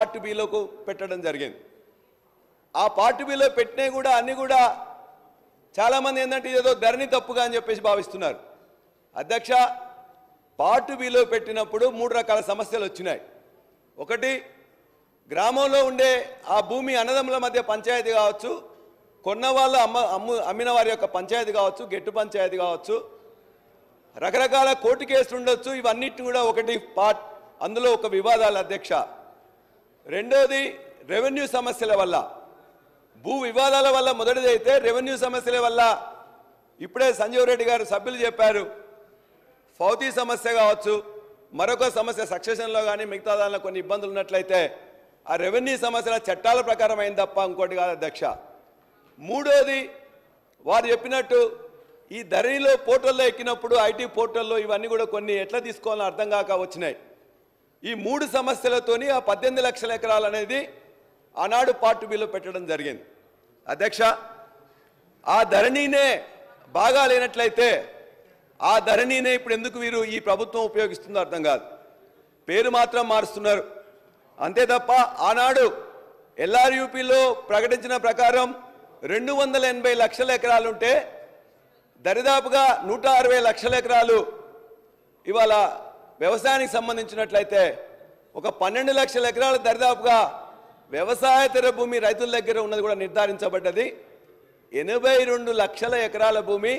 Part బిలోకి పెట్టడం జరిగింది. ఆ పార్ట్ బిలో పెట్టినవి కూడా అన్నీ కూడా చాలామంది ఏంటంటే ఏదో ధరణి తప్పుగా అని చెప్పేసి భావిస్తున్నారు. అధ్యక్ష, పార్ట్ బిలో పెట్టినప్పుడు 3 రకాల సమస్యలు వచ్చినాయి. ఒకటి, గ్రామంలో ఉండే ఆ భూమి అన్నదమ్ముల మధ్య పంచాయతీ కావచ్చు, కొన్న వాళ్ళు అమ్మిన వారి యొక్క పంచాయతీ కావచ్చు, గెట్టు పంచాయతీ కావచ్చు, రకరకాల కోర్టు కేసులు ఉండొచ్చు. ఇవన్నిటిని కూడా ఒకటి పార్ట్, అందులో ఒక వివాదాలు అధ్యక్ష. రెండోది రెవెన్యూ సమస్యల వల్ల, భూ వివాదాల వల్ల మొదటిది అయితే రెవెన్యూ సమస్యల వల్ల ఇప్పుడే సంజీవ్ రెడ్డి గారు సభ్యులు చెప్పారు, ఫౌతీ సమస్య కావచ్చు, మరొక సమస్య సక్సెషన్లో కానీ మిగతా దానిలో కొన్ని ఇబ్బందులు ఉన్నట్లయితే ఆ రెవెన్యూ సమస్యల చట్టాల ప్రకారం అయింది తప్ప ఇంకోటి కాదు అధ్యక్ష. మూడోది, వారు చెప్పినట్టు ఈ ధరణిలో పోర్టల్లో ఎక్కినప్పుడు ఐటీ పోర్టల్లో ఇవన్నీ కూడా కొన్ని ఎట్లా తీసుకోవాలని అర్థం కాక వచ్చినాయి. ఈ 3 సమస్యలతోని ఆ 18 లక్షల ఎకరాలు అనేది ఆనాడు పార్ట్ బిలో పెట్టడం జరిగింది. అధ్యక్ష, ఆ ధరణినే బాగా లేనట్లయితే ఆ ధరణినే ఇప్పుడు ఎందుకు వీరు ఈ ప్రభుత్వం ఉపయోగిస్తుందో అర్థం కాదు. పేరు మాత్రం మారుస్తున్నారు అంతే తప్ప ఆనాడు ఎల్ఆర్యూపీలో ప్రకటించిన ప్రకారం 280 లక్షల ఎకరాలుంటే దరిదాపుగా 160 లక్షల ఎకరాలు ఇవాళ వ్యవసాయానికి సంబంధించినట్లయితే ఒక 12 లక్షల ఎకరాలు దరిదాపుగా వ్యవసాయేతర భూమి రైతుల దగ్గర ఉన్నది కూడా నిర్ధారించబడ్డది. 82 లక్షల ఎకరాల భూమి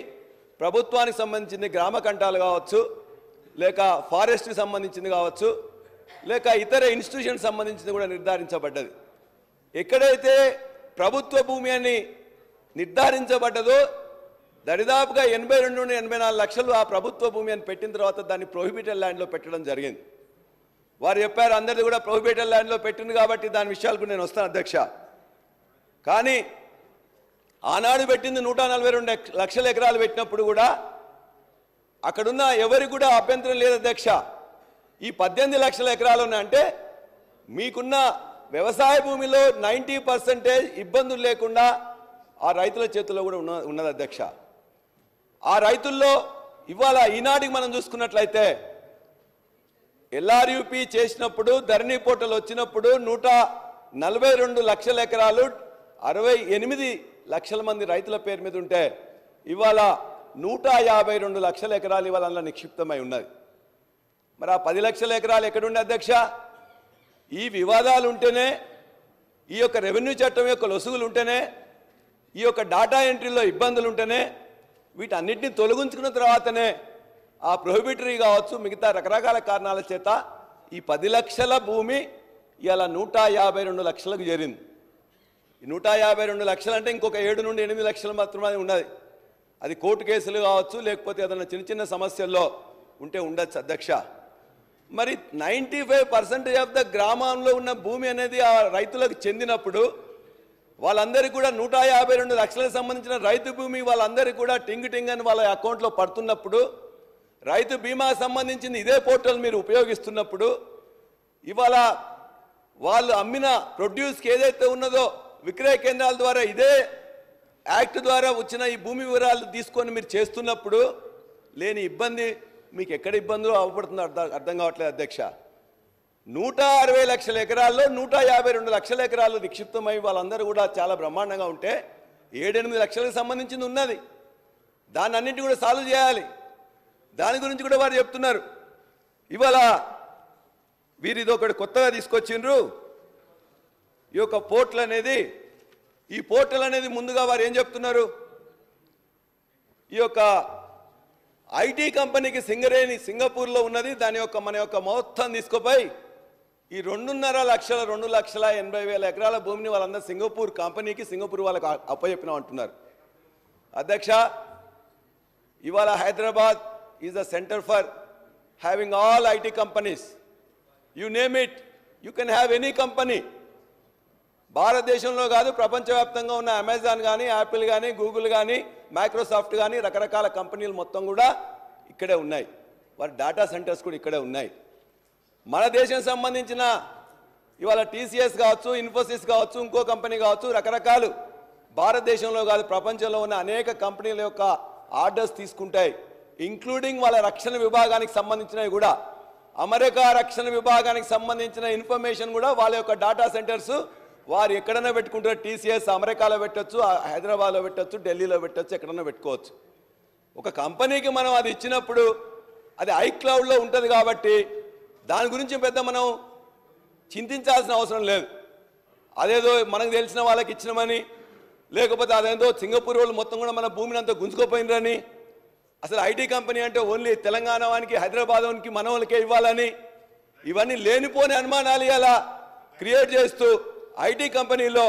ప్రభుత్వానికి సంబంధించింది, గ్రామ కంటాలు కావచ్చు, లేక ఫారెస్ట్కి సంబంధించింది కావచ్చు, లేక ఇతర ఇన్స్టిట్యూషన్స్ సంబంధించింది కూడా నిర్ధారించబడ్డది. ఎక్కడైతే ప్రభుత్వ భూమి అని నిర్ధారించబడ్డదో దరిదాపుగా 82 నుండి 84 లక్షలు ఆ ప్రభుత్వ భూమి అని పెట్టిన తర్వాత దాన్ని ప్రొహిబిటెడ్ ల్యాండ్లో పెట్టడం జరిగింది. వారు చెప్పారు అందరిది కూడా ప్రొహిబిటెడ్ ల్యాండ్లో పెట్టింది కాబట్టి దాని విషయాలకు నేను వస్తాను అధ్యక్ష. కానీ ఆనాడు పెట్టింది 142 లక్షల ఎకరాలు పెట్టినప్పుడు కూడా అక్కడున్న ఎవరికి కూడా అభ్యంతరం లేదు అధ్యక్ష. ఈ 18 లక్షల ఎకరాలు ఉన్నాయంటే మీకున్న వ్యవసాయ భూమిలో 90% ఇబ్బందులు లేకుండా ఆ రైతుల చేతుల్లో కూడా ఉన్నది అధ్యక్ష. ఆ రైతుల్లో ఇవాళ ఈనాటికి మనం చూసుకున్నట్లయితే ఎల్ఆర్యూపీ చేసినప్పుడు ధరణి పోర్టల్ వచ్చినప్పుడు 142 లక్షల ఎకరాలు 68 లక్షల మంది రైతుల పేరు మీద ఉంటే ఇవాళ 152 లక్షల ఎకరాలు ఇవాళ అందులో నిక్షిప్తమై ఉన్నది. మరి ఆ 10 లక్షల ఎకరాలు ఎక్కడుండే అధ్యక్ష? ఈ వివాదాలు ఉంటేనే, ఈ యొక్క రెవెన్యూ చట్టం యొక్క లొసుగులు ఉంటేనే, ఈ యొక్క డాటా ఎంట్రీలో ఇబ్బందులు ఉంటేనే, వీటన్నిటిని తొలగించుకున్న తర్వాతనే ఆ ప్రొహిబిటరీ కావచ్చు మిగతా రకరకాల కారణాల చేత ఈ 10 లక్షల భూమి ఇవాళ 152 లక్షలకు చేరింది. ఈ 152 లక్షలు అంటే ఇంకొక 7 నుండి 8 లక్షలు మాత్రమే ఉన్నది. అది కోర్టు కేసులు కావచ్చు, లేకపోతే ఏదైనా చిన్న చిన్న సమస్యల్లో ఉంటే ఉండొచ్చు అధ్యక్ష. మరి 95% ఆఫ్ ద గ్రామంలో ఉన్న భూమి అనేది ఆ రైతులకు చెందినప్పుడు వాళ్ళందరికీ కూడా 152 లక్షలకు సంబంధించిన రైతు భూమి వాళ్ళందరికీ కూడా టింగ్ టింగ్ అని వాళ్ళ అకౌంట్లో పడుతున్నప్పుడు, రైతు బీమా సంబంధించింది ఇదే పోర్టల్ మీరు ఉపయోగిస్తున్నప్పుడు, ఇవాళ వాళ్ళు అమ్మిన ప్రొడ్యూస్కి ఏదైతే ఉన్నదో విక్రయ కేంద్రాల ద్వారా ఇదే యాక్ట్ ద్వారా వచ్చిన ఈ భూమి వివరాలు తీసుకొని మీరు చేస్తున్నప్పుడు లేని ఇబ్బంది మీకు ఎక్కడ ఇబ్బందులు అవపడుతుందో అర్థం కావట్లేదు అధ్యక్ష. 160 లక్షల ఎకరాల్లో 152 లక్షల ఎకరాలు నిక్షిప్తమై వాళ్ళందరూ కూడా చాలా బ్రహ్మాండంగా ఉంటే 7-8 లక్షలకు సంబంధించింది ఉన్నది. దాన్ని అన్నింటి కూడా సాల్వ్ చేయాలి. దాని గురించి కూడా వారు చెప్తున్నారు. ఇవాళ వీరు ఇది ఒకటి కొత్తగా తీసుకొచ్చిండ్రు ఈ యొక్క పోర్టల్ అనేది. ఈ పోర్టల్ అనేది ముందుగా వారు ఏం చెప్తున్నారు, ఈ యొక్క ఐటీ కంపెనీకి సింగరేణి సింగపూర్లో ఉన్నది, దాని యొక్క మన యొక్క మొత్తం తీసుకుపోయి ఈ 2.5 లక్షల 2,80,000 ఎకరాల భూమిని వాళ్ళందరూ సింగపూర్ కంపెనీకి, సింగపూర్ వాళ్ళకి అప్పచెప్పినాం అంటున్నారు. అధ్యక్ష, ఇవాళ Hyderabad is the centre for having all IT companies. You name it, you can have any company. భారతదేశంలో కాదు ప్రపంచవ్యాప్తంగా ఉన్న అమెజాన్ కానీ, యాపిల్ కానీ, గూగుల్ కానీ, మైక్రోసాఫ్ట్ కానీ రకరకాల కంపెనీలు మొత్తం కూడా ఇక్కడే ఉన్నాయి. వారి డేటా సెంటర్స్ కూడా ఇక్కడే ఉన్నాయి. మన దేశం సంబంధించిన ఇవాళ టీసీఎస్ కావచ్చు, ఇన్ఫోసిస్ కావచ్చు, ఇంకో కంపెనీ కావచ్చు, రకరకాలు భారతదేశంలో కాదు ప్రపంచంలో ఉన్న అనేక కంపెనీల యొక్క ఆర్డర్స్ తీసుకుంటాయి. ఇంక్లూడింగ్ వాళ్ళ రక్షణ విభాగానికి సంబంధించినవి కూడా అమెరికా రక్షణ విభాగానికి సంబంధించిన ఇన్ఫర్మేషన్ కూడా వాళ్ళ యొక్క డేటా సెంటర్స్ వారు ఎక్కడైనా పెట్టుకుంటారు. టీసీఎస్ అమెరికాలో పెట్టొచ్చు, హైదరాబాద్లో పెట్టొచ్చు, ఢిల్లీలో పెట్టొచ్చు, ఎక్కడైనా పెట్టుకోవచ్చు. ఒక కంపెనీకి మనం అది ఇచ్చినప్పుడు అది ఐక్లౌడ్లో ఉంటుంది కాబట్టి దాని గురించి పెద్ద మనం చింతించాల్సిన అవసరం లేదు. అదేదో మనకు తెలిసిన వాళ్ళకి ఇచ్చినామని, లేకపోతే అదేదో సింగపూర్ వాళ్ళు మొత్తం కూడా మన భూమిని అంతా గుంజుకోపోయినరని, అసలు ఐటీ కంపెనీ అంటే ఓన్లీ తెలంగాణ వానికి, హైదరాబాద్ వానికి, మన వాళ్ళకే ఇవ్వాలని, ఇవన్నీ లేనిపోని అనుమానాలు ఇలా క్రియేట్ చేస్తూ ఐటీ కంపెనీలో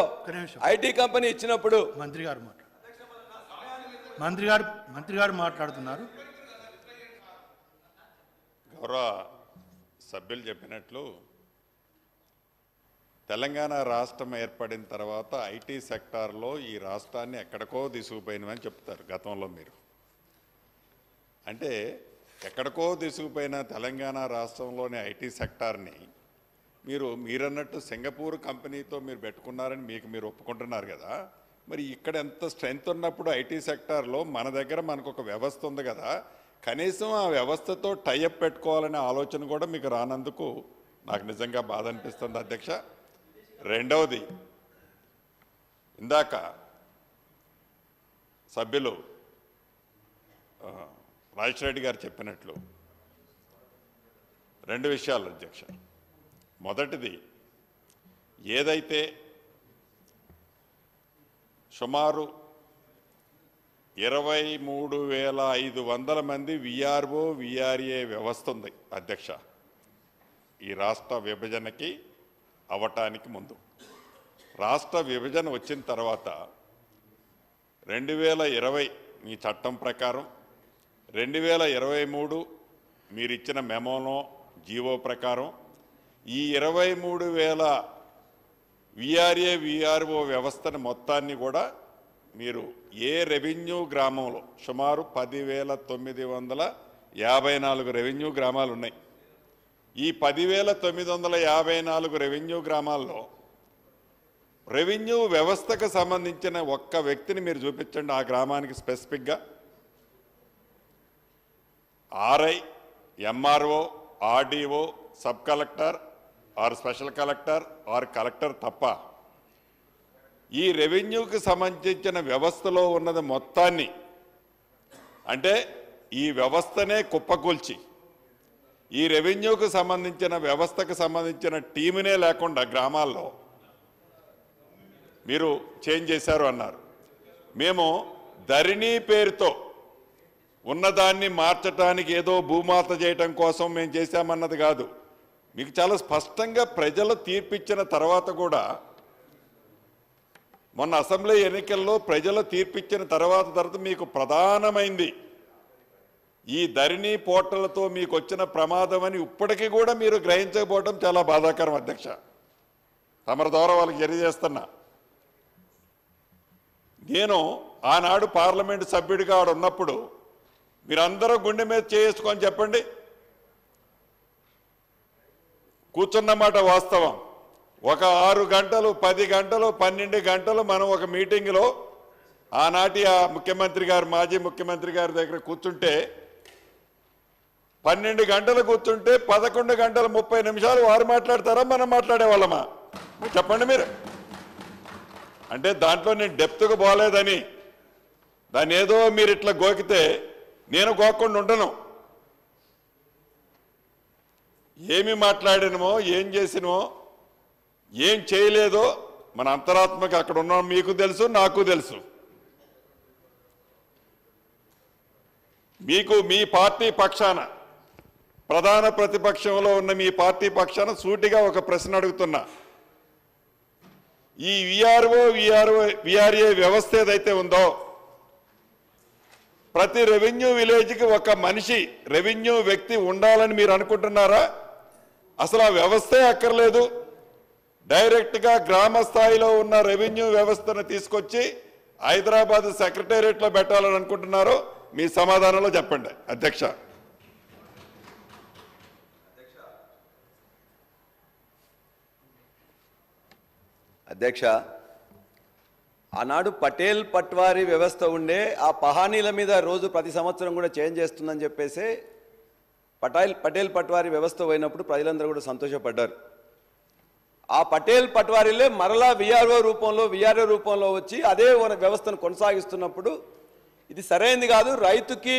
ఐటీ కంపెనీ ఇచ్చినప్పుడు మంత్రి గారు మాట్లాడుతున్నారు. గౌరవ సభ్యులు చెప్పినట్లు తెలంగాణ రాష్ట్రం ఏర్పడిన తర్వాత ఐటీ సెక్టార్లో ఈ రాష్ట్రాన్ని ఎక్కడికో తీసుకుపోయినమని చెప్తారు. గతంలో మీరు అంటే ఎక్కడికో తీసుకుపోయిన తెలంగాణ రాష్ట్రంలోని ఐటీ సెక్టార్ని మీరన్నట్టు సింగపూర్ కంపెనీతో మీరు పెట్టుకున్నారని మీరు ఒప్పుకుంటున్నారు కదా. మరి ఇక్కడ ఎంత స్ట్రెంగ్త్ ఉన్నప్పుడు ఐటీ సెక్టార్లో మన దగ్గర మనకు ఒక వ్యవస్థ ఉంది కదా, కనీసం ఆ వ్యవస్థతో టైఅప్ పెట్టుకోవాలనే ఆలోచన కూడా మీకు రానందుకు నాకు నిజంగా బాధ అనిపిస్తుంది అధ్యక్ష. రెండవది, ఇందాక సభ్యులు రాజేష్ రెడ్డి గారు చెప్పినట్లు రెండు విషయాలు అధ్యక్ష. మొదటిది, ఏదైతే సుమారు 23,500 మంది విఆర్ఓ విఆర్ఏ వ్యవస్థ ఉంది అధ్యక్ష ఈ రాష్ట్ర విభజనకి అవటానికి ముందు. రాష్ట్ర విభజన వచ్చిన తర్వాత 2020 మీ చట్టం ప్రకారం, 2023 మీరిచ్చిన మెమోలో జీవో ప్రకారం ఈ 23,000 విఆర్ఏ విఆర్ఓ వ్యవస్థను మొత్తాన్ని కూడా మీరు ఏ రెవెన్యూ గ్రామంలో సుమారు 10,954 రెవెన్యూ గ్రామాలు ఉన్నాయి. ఈ 10,954 రెవెన్యూ గ్రామాల్లో రెవెన్యూ వ్యవస్థకు సంబంధించిన ఒక్క వ్యక్తిని మీరు చూపించండి ఆ గ్రామానికి స్పెసిఫిక్గా. RI, MRO, RDO, sub collector or special collector or collector తప్ప ఈ రెవెన్యూకి సంబంధించిన వ్యవస్థలో ఉన్నది మొత్తాన్ని, అంటే ఈ వ్యవస్థనే కుప్పకూల్చి ఈ రెవెన్యూకి సంబంధించిన వ్యవస్థకు సంబంధించిన టీమునే లేకుండా గ్రామాల్లో మీరు చేంజ్ చేశారు అన్నారు. మేము ధరణి పేరుతో ఉన్నదాన్ని మార్చడానికి ఏదో భూమాత చేయటం కోసం మేము చేశామన్నది కాదు. మీకు చాలా స్పష్టంగా ప్రజలు తీర్పిచ్చిన తర్వాత కూడా, మొన్న అసెంబ్లీ ఎన్నికల్లో ప్రజలు తీర్పిచ్చిన తర్వాత మీకు ప్రధానమైంది ఈ ధరణి పోర్టల్తో మీకు వచ్చిన ప్రమాదం అని ఇప్పటికీ కూడా మీరు గ్రహించకపోవడం చాలా బాధాకరం అధ్యక్ష. తమరి ద్వారా వాళ్ళకి తెలియజేస్తున్నా. నేను ఆనాడు పార్లమెంటు సభ్యుడిగా ఆడ ఉన్నప్పుడు మీరందరూ గుండె మీద చేసుకొని చెప్పండి, కూర్చున్నమాట వాస్తవం. ఒక 6 గంటలు 10 గంటలు 12 గంటలు మనం ఒక మీటింగ్లో ఆనాటి ఆ ముఖ్యమంత్రి గారు, మాజీ ముఖ్యమంత్రి గారి దగ్గర కూర్చుంటే 12 గంటలు కూర్చుంటే 11 గంటల 30 నిమిషాలు వారు మాట్లాడతారా, మనం మాట్లాడేవాళ్ళమా? చెప్పండి మీరు. అంటే దాంట్లో నేను డెప్త్గా పోలేదని, దాన్ని ఏదో మీరు ఇట్లా గోకితే నేను గోక్కుండా ఉండను. ఏమి మాట్లాడినమో, ఏం చేసినమో, ఏం చేయలేదో మన అంతరాత్మకి అక్కడ ఉన్నాం మీకు తెలుసు, నాకు తెలుసు. మీకు మీ పార్టీ పక్షాన, ప్రధాన ప్రతిపక్షంలో ఉన్న మీ పార్టీ పక్షాన సూటిగా ఒక ప్రశ్న అడుగుతున్నా. ఈ విఆర్ఏ వ్యవస్థ ఏదైతే ఉందో, ప్రతి రెవెన్యూ విలేజ్కి ఒక మనిషి, రెవెన్యూ వ్యక్తి ఉండాలని మీరు అనుకుంటున్నారా? అసలు ఆ వ్యవస్థే అక్కర్లేదు. డైరెక్ట్గా గ్రామ స్థాయిలో ఉన్న రెవెన్యూ వ్యవస్థను తీసుకొచ్చి హైదరాబాద్ సెక్రటేరియట్లో పెట్టాలని అనుకుంటున్నారో మీ సమాధానంలో చెప్పండి అధ్యక్ష. అధ్యక్ష, ఆనాడు పటేల్ పట్వారీ వ్యవస్థ ఉండే, ఆ పహానీల మీద రోజు ప్రతి సంవత్సరం కూడా చేంజ్ చేస్తుందని చెప్పేసి పటేల్ పట్వారీ వ్యవస్థ పోయినప్పుడు ప్రజలందరూ కూడా సంతోషపడ్డారు. ఆ పటేల్ పట్వారీలే మరలా విఆర్ఓ రూపంలో వచ్చి అదే వ్యవస్థను కొనసాగిస్తున్నప్పుడు ఇది సరైనది కాదు. రైతుకి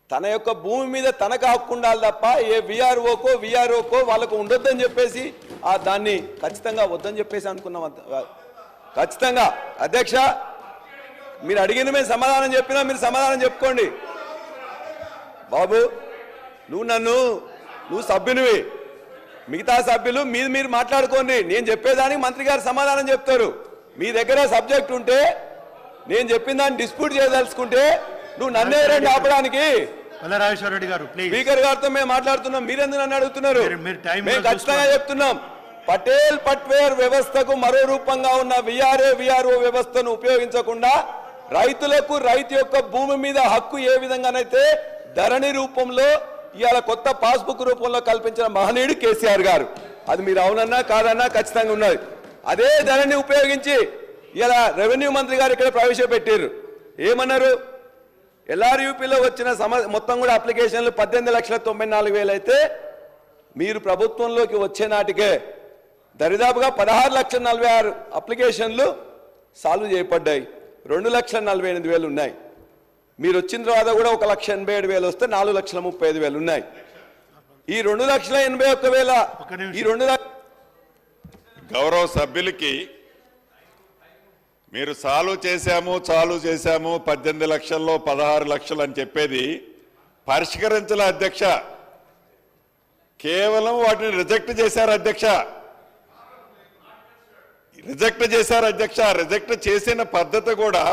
తన యొక్క భూమి మీద తనకు హక్కు ఉండాలి తప్ప ఏ విఆర్ఓకో వాళ్ళకు ఉండొద్దని చెప్పేసి దాన్ని ఖచ్చితంగా వద్దని చెప్పేసి అనుకున్నాం. ఖచ్చితంగా అధ్యక్ష, మీరు అడిగిన మేము సమాధానం చెప్పినా మీరు సమాధానం చెప్పుకోండి. బాబు నువ్వు సభ్యునివి, మిగతా సభ్యులు మీరు మాట్లాడుకోండి. నేను చెప్పేదానికి మంత్రి గారు సమాధానం చెప్తారు. మీ దగ్గర సబ్జెక్ట్ ఉంటే నేను చెప్పిన దాన్ని డిస్ప్యూట్ చేయదలుచుకుంటే నువ్వు నన్నే రండి ఆపడానికి. రెడ్డి గారు స్పీకర్ గారితో మేము మాట్లాడుతున్నాం, మీరెందుకు నన్ను అడుగుతున్నారు? మేము ఖచ్చితంగా చెప్తున్నాం, పటేల్ పట్వేర్ వ్యవస్థకు మరో రూపంగా ఉన్న విఆర్ఓ వ్యవస్థను ఉపయోగించకుండా రైతు యొక్క భూమి మీద హక్కు ఏ విధంగానైతే ధరణి రూపంలో ఇవాళ కొత్త పాస్బుక్ రూపంలో కల్పించిన మహనీయుడు కేసీఆర్ గారు. అది మీరు అవునన్నా కాదన్నా ఖచ్చితంగా ఉన్నది. అదే ధరణి ఉపయోగించి ఇలా రెవెన్యూ మంత్రి గారు ఇక్కడ ప్రవేశపెట్టారు. ఏమన్నారు? ఎల్ఆర్యూపీలో వచ్చిన మొత్తం కూడా అప్లికేషన్లు 18,94,000 అయితే మీరు ప్రభుత్వంలోకి వచ్చే నాటికే దరిదాపుగా 16,46,000 అప్లికేషన్లు సాల్వ్ చేయబడ్డాయి. 2,48,000 ఉన్నాయి. మీరు వచ్చిన తర్వాత కూడా 1,87,000 వస్తే 4,35,000 ఉన్నాయి. ఈ 2,81,000 గౌరవ సభ్యులకి మీరు చాలు చేశాము 18 లక్షల్లో 16 లక్షలు అని చెప్పేది పరిష్కరించాల అధ్యక్ష. కేవలం వాటిని రిజెక్ట్ చేశారు అధ్యక్ష. రిజెక్ట్ చేసిన పద్ధతి కూడా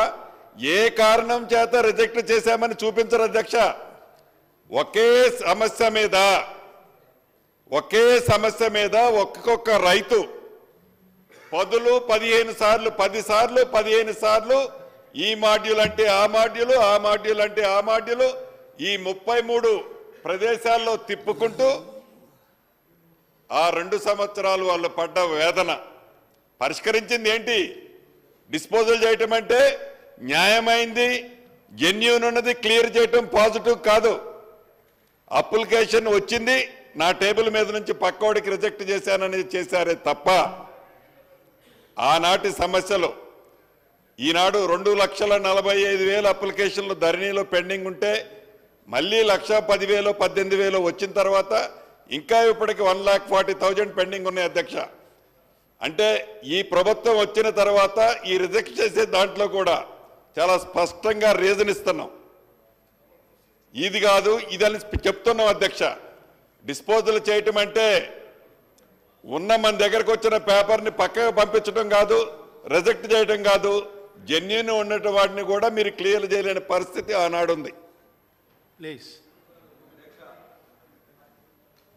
ఏ కారణం చేత రిజెక్ట్ చేశామని చూపించరు అధ్యక్ష. ఒకే సమస్య మీద ఒక్కొక్క రైతు 15 సార్లు 15 సార్లు ఈ మాడ్యూల్ అంటే ఆ మాడ్యూలు ఈ 33 ప్రదేశాల్లో తిప్పుకుంటూ ఆ 2 సంవత్సరాలు వాళ్ళు పడ్డ వేదన పరిష్కరించింది ఏంటి? డిస్పోజల్ చేయటం అంటే న్యాయమైంది, జెన్యూన్ ఉన్నది క్లియర్ చేయటం పాజిటివ్ కాదు. అప్లికేషన్ వచ్చింది, నా టేబుల్ మీద నుంచి పక్కోడికి రిజెక్ట్ చేశాననేది చేశారే తప్ప ఆనాటి సమస్యలు ఈనాడు 2,45,000 అప్లికేషన్లు ధరణిలో పెండింగ్ ఉంటే మళ్ళీ 1,10,000 18,000 వచ్చిన తర్వాత ఇంకా ఇప్పటికి 1,40,000 పెండింగ్ ఉన్నాయి అధ్యక్ష. అంటే ఈ ప్రభుత్వం వచ్చిన తర్వాత ఈ రిజెక్ట్ చేసే దాంట్లో కూడా చాలా స్పష్టంగా రీజన్ ఇస్తున్నాం. ఇది కాదు ఇదని చెప్తున్నాం అధ్యక్ష. డిస్పోజల్ చేయటం అంటే ఉన్న మన దగ్గరకు వచ్చిన పేపర్ని పక్కకు పంపించడం కాదు, రిజెక్ట్ చేయడం కాదు, జెన్యూన్ ఉన్నట్టు వాటిని కూడా మీరు క్లియర్ చేయలేని పరిస్థితి ఆనాడుంది. ప్లీజ్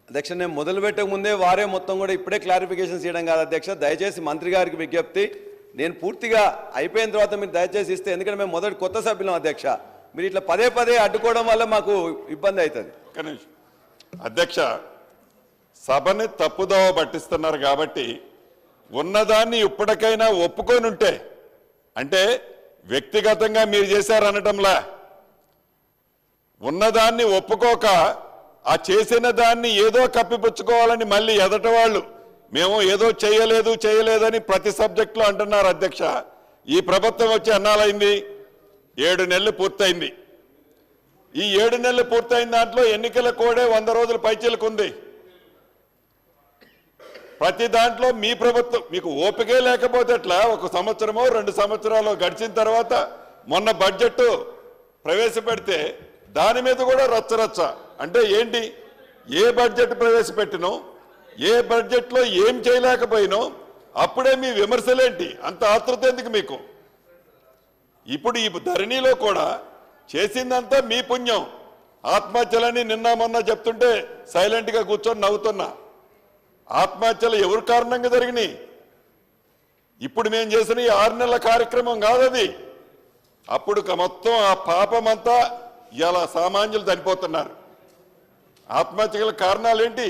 అధ్యక్ష, నేను మొదలు పెట్టక ముందే వారే మొత్తం కూడా ఇప్పుడే క్లారిఫికేషన్స్ ఇవ్వడం కాదు అధ్యక్ష. దయచేసి మంత్రి గారికి విజ్ఞప్తి, నేను పూర్తిగా అయిపోయిన తర్వాత మీరు దయచేసి ఇస్తే, ఎందుకంటే మేము మొదటి కొత్త సభ్యులం అధ్యక్ష. మీరు ఇట్లా పదే అడ్డుకోవడం వల్ల మాకు ఇబ్బంది అవుతుంది. అధ్యక్ష, సభని తప్పుదోవ పట్టిస్తున్నారు కాబట్టి ఉన్నదాన్ని ఇప్పటికైనా ఒప్పుకొని ఉంటే, అంటే వ్యక్తిగతంగా మీరు చేశారనటంలా ఉన్నదాన్ని ఒప్పుకోక ఆ చేసిన దాన్ని ఏదో కప్పిపుచ్చుకోవాలని మళ్ళీ ఎదట వాళ్ళు మేము ఏదో చేయలేదని ప్రతి సబ్జెక్టులో అంటున్నారు అధ్యక్ష. ఈ ప్రభుత్వం వచ్చి అన్నాలైంది 7 నెలలు పూర్తయింది. ఈ 7 నెలలు పూర్తయిన దాంట్లో ఎన్నికల కోడే 100 రోజుల పైచీలకుంది. ప్రతి దాంట్లో మీ ప్రభుత్వం మీకు ఓపికే లేకపోతే ఎట్లా? 1 సంవత్సరమో 2 సంవత్సరాలు గడిచిన తర్వాత మొన్న బడ్జెట్ ప్రవేశపెడితే దాని మీద కూడా రచ్చ. అంటే ఏంటి? ఏ బడ్జెట్ ప్రవేశపెట్టినో, ఏ బడ్జెట్లో ఏం చేయలేకపోయినో అప్పుడే మీ విమర్శలేంటి? అంత ఆతృత ఎందుకు మీకు? ఇప్పుడు ఈ ధరణిలో కూడా చేసిందంతా మీ పుణ్యం. ఆత్మహత్యలని నిన్న మొన్న చెప్తుంటే సైలెంట్గా కూర్చొని నవ్వుతున్నా. ఆత్మహత్యలు ఎవరి కారణంగా జరిగినాయి? ఇప్పుడు మేము చేసిన ఈ 6 నెలల కార్యక్రమం కాదది. అప్పుడు మొత్తం ఆ పాపమంతా ఇలా సామాన్యులు చనిపోతున్నారు. ఆత్మహత్యల కారణాలు ఏంటి?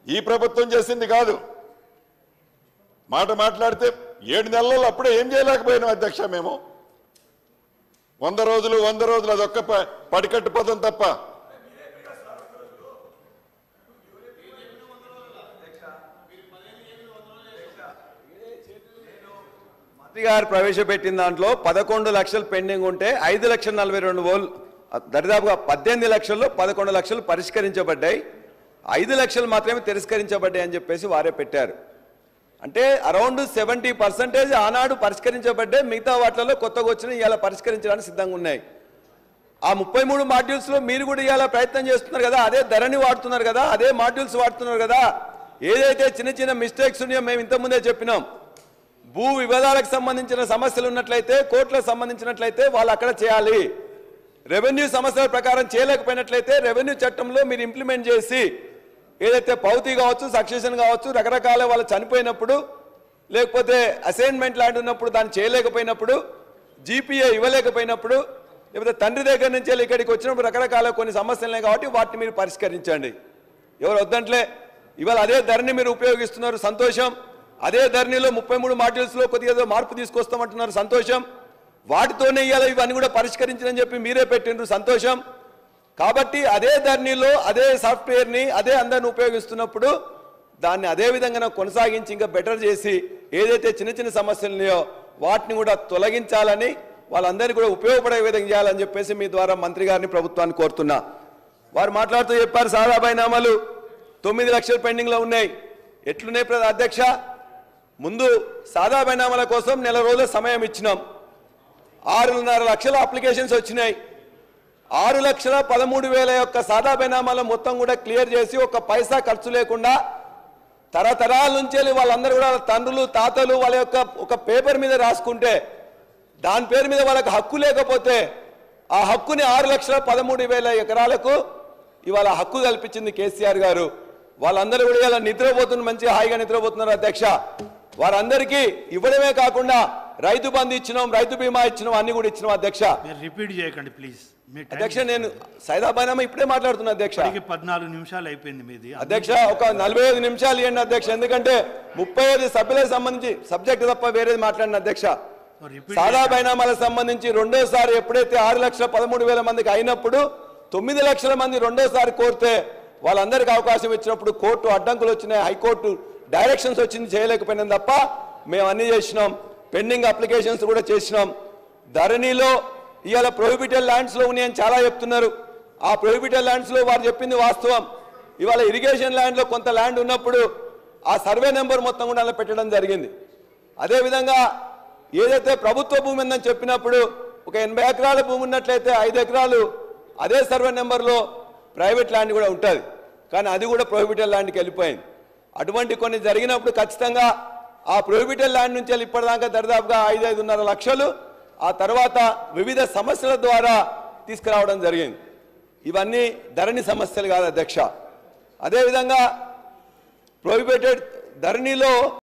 ఈ ప్రభుత్వం చేసింది కాదు. మాట్లాడితే 7 నెలల్లో అప్పుడే ఏం చేయలేకపోయినాం అధ్యక్ష. మేము 100 రోజులు అదొక్క పడికట్టు పదం తప్ప మంత్రి గారు ప్రవేశపెట్టిన దాంట్లో 11 లక్షలు పెండింగ్ ఉంటే 5,42,000 దరిదాపుగా 18 లక్షల్లో 11 లక్షలు పరిష్కరించబడ్డాయి, 5 లక్షలు మాత్రమే తిరస్కరించబడ్డాయి అని చెప్పేసి వారే పెట్టారు. అంటే అరౌండ్ 70% ఆనాడు పరిష్కరించబడ్డాయి, మిగతా వాటిలో కొత్తగా వచ్చిన ఇవాళ పరిష్కరించడానికి సిద్ధంగా ఉన్నాయి. ఆ 33 మాడ్యూల్స్లో మీరు కూడా ఇవాళ ప్రయత్నం చేస్తున్నారు కదా, అదే ధరని వాడుతున్నారు కదా, అదే మాడ్యూల్స్ వాడుతున్నారు కదా. ఏదైతే చిన్న చిన్న మిస్టేక్స్ ఉన్నాయో మేము ఇంతకుముందే చెప్పినాం. భూ వివాదాలకు సంబంధించిన సమస్యలు ఉన్నట్లయితే, కోర్టులకు సంబంధించినట్లయితే వాళ్ళు అక్కడ చేయాలి. రెవెన్యూ సమస్యల ప్రకారం చేయలేకపోయినట్లయితే రెవెన్యూ చట్టంలో మీరు ఇంప్లిమెంట్ చేసి, ఏదైతే పౌతి కావచ్చు, సక్సెషన్ కావచ్చు, రకరకాల వాళ్ళు చనిపోయినప్పుడు, లేకపోతే అసైన్మెంట్ ల్యాండ్ ఉన్నప్పుడు దాన్ని చేయలేకపోయినప్పుడు, జీపీఏ ఇవ్వలేకపోయినప్పుడు, లేకపోతే తండ్రి దగ్గర నుంచి ఇక్కడికి వచ్చినప్పుడు రకరకాల కొన్ని సమస్యలున్నాయి కాబట్టి వాటిని మీరు పరిష్కరించండి. ఎవరు వద్దంట్లే. ఇవాళ అదే ధరని మీరు ఉపయోగిస్తున్నారు, సంతోషం. అదే ధరణిలో 33 మాడ్యూల్స్లో కొద్దిగా మార్పు తీసుకొస్తామంటున్నారు, సంతోషం. వాటితోనే ఇవాళ ఇవన్నీ కూడా పరిష్కరించని చెప్పి మీరే పెట్టిండ్రు, సంతోషం. కాబట్టి అదే ధరణిలో అదే సాఫ్ట్వేర్ని అదే అందరిని ఉపయోగిస్తున్నప్పుడు దాన్ని అదే విధంగా కొనసాగించి ఇంకా బెటర్ చేసి ఏదైతే చిన్న చిన్న సమస్యలు ఉన్నాయో వాటిని కూడా తొలగించాలని, వాళ్ళందరినీ కూడా ఉపయోగపడే విధంగా చేయాలని చెప్పేసి మీ ద్వారా మంత్రి గారిని ప్రభుత్వాన్ని కోరుతున్నా. వారు మాట్లాడుతూ చెప్పారు, సాదా బైనామాలు 9 లక్షలు పెండింగ్లో ఉన్నాయి. ఎట్లున్నాయి అధ్యక్ష? ముందు సాదా బైనామాల కోసం నెల రోజుల సమయం ఇచ్చినాం. 6.5 లక్షల అప్లికేషన్స్ వచ్చినాయి. 6,13,000 యొక్క సాదా బైనామాల మొత్తం కూడా క్లియర్ చేసి ఒక పైసా ఖర్చు లేకుండా తరతరాల నుంచి వాళ్ళందరూ కూడా వాళ్ళ తండ్రులు తాతలు వాళ్ళ యొక్క ఒక పేపర్ మీద రాసుకుంటే దాని పేరు మీద వాళ్ళకి హక్కు లేకపోతే ఆ హక్కుని 6,13,000 ఎకరాలకు ఇవాళ హక్కు కల్పించింది కేసీఆర్ గారు. వాళ్ళందరూ కూడా ఇలా నిద్రపోతున్నారు, మంచిగా హాయిగా నిద్రపోతున్నారు అధ్యక్ష. వారందరికీ ఇవ్వడమే కాకుండా రైతు బంధు ఇచ్చినాం, రైతు బీమా ఇచ్చినాం, అన్ని కూడా ఇచ్చినాం అధ్యక్ష. రిపీట్ చేయకండి ప్లీజ్. అధ్యక్ష నేను సైదా బైనామా ఇప్పుడే మాట్లాడుతున్నా అధ్యక్ష. 14 నిమిషాలు అయిపోయింది మీది అధ్యక్ష. ఒక 45 నిమిషాలు ఇవ్వండి అధ్యక్ష, ఎందుకంటే 35 సభ్యులకు సంబంధించి సబ్జెక్ట్ తప్ప వేరేది మాట్లాడిన అధ్యక్ష. సాదా బైనామాలకు సంబంధించి రెండోసారి ఎప్పుడైతే 6,13,000 మందికి అయినప్పుడు 9 లక్షల మంది రెండోసారి కోరితే వాళ్ళందరికీ అవకాశం ఇచ్చినప్పుడు కోర్టు అడ్డంకులు వచ్చినాయి, హైకోర్టు డైరెక్షన్స్ వచ్చింది, చేయలేకపోయినాం తప్ప మేము అన్ని చేసినాం. పెండింగ్ అప్లికేషన్స్ కూడా చేసినాం. ధరణిలో ఇవాళ ప్రొహిబిటెడ్ ల్యాండ్స్లో ఉన్నాయని చాలా చెప్తున్నారు. ఆ ప్రొహిబిటెడ్ ల్యాండ్స్లో వారు చెప్పింది వాస్తవం. ఇవాళ ఇరిగేషన్ ల్యాండ్లో కొంత ల్యాండ్ ఉన్నప్పుడు ఆ సర్వే నెంబర్ మొత్తం కూడా అలా పెట్టడం జరిగింది. అదేవిధంగా ఏదైతే ప్రభుత్వ భూమి ఉందని చెప్పినప్పుడు ఒక 80 ఎకరాల భూమి ఉన్నట్లయితే 5 ఎకరాలు అదే సర్వే నెంబర్లో ప్రైవేట్ ల్యాండ్ కూడా ఉంటుంది, కానీ అది కూడా ప్రొహిబిటెడ్ ల్యాండ్కి వెళ్ళిపోయింది. అటువంటి కొన్ని జరిగినప్పుడు ఖచ్చితంగా ఆ ప్రొహిబిటెడ్ ల్యాండ్ నుంచి వెళ్ళి ఇప్పటిదాకా దరిదాపుగా 5,5.5 లక్షలు ఆ తర్వాత వివిధ సమస్యల ద్వారా తీసుకురావడం జరిగింది. ఇవన్నీ ధరణి సమస్యలు కాదు అధ్యక్ష. అదేవిధంగా ప్రొహిబిటెడ్ ధరణిలో